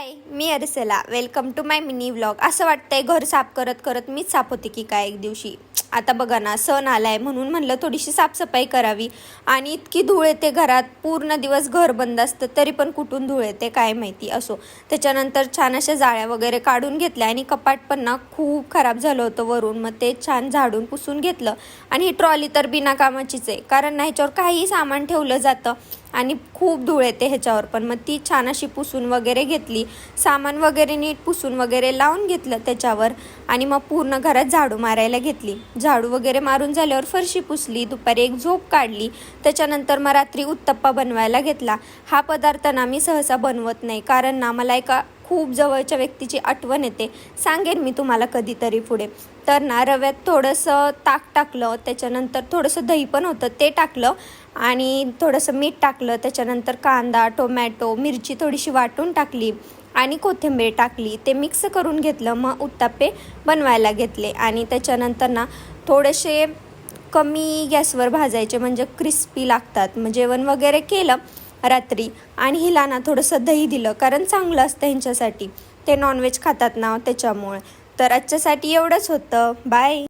हाय, मी Arsela. Welcome to my mini vlog. असं वाटतंय घर साफ करत करत मीच साफ होते की काय एक दिवशी. आता बघा ना, सण आलाय म्हणून म्हणलं थोडीशी साफसफाई करावी. आणि इतकी धूळ येते घरात, पूर्ण दिवस घर बंद असतं तरी पण कुठून धूळ येते काय माहिती. असो, त्याच्यानंतर छान अशा जाळ्या वगैरे काढून घेतल्या आणि कपाट पण ना खूप खराब झालं होतं वरून. मग ते छान झाडून पुसून घेतलं. आणि ही ट्रॉली तर बिना कामाचीच आहे, कारण ह्याच्यावर काही सामान ठेवलं जातं आणि खूप धूळ येते ह्याच्यावर पण. मग ती छान अशी पुसून वगैरे घेतली, सामान वगैरे नीट पुसून वगैरे लावून घेतलं त्याच्यावर. आणि मग पूर्ण घरात झाडू मारायला घेतली. झाडू वगैरे मारून झाल्यावर फरशी पुसली, दुपारी एक झोप काढली. त्याच्यानंतर मग रात्री उत्तप्पा बनवायला घेतला. हा पदार्थ ना मी सहसा बनवत नाही, कारण ना मला एका खूप जवळच्या व्यक्तीची आठवण येते. सांगेन मी तुम्हाला कधीतरी पुढे. तर ना रव्यात थोडंसं ताक टाकलं, त्याच्यानंतर थोडंसं दही पण होतं ते टाकलं आणि थोडंसं मीठ टाकलं. त्याच्यानंतर कांदा, टोमॅटो, मिरची थोडीशी वाटून टाकली आणि कोथिंबीर टाकली. ते मिक्स करून घेतलं. मग उत्तप्पे बनवायला घेतले आणि त्याच्यानंतर ना थोडेसे कमी गॅसवर भाजायचे, म्हणजे क्रिस्पी लागतात. मग जेवण वगैरे केलं रात्री आणि हिला ना थोडंसं दही दिलं, कारण चांगलं असतं ह्यांच्यासाठी. ते नॉनव्हेज खातात ना त्याच्यामुळे. तर आजच्यासाठी एवढंच होतं. बाय.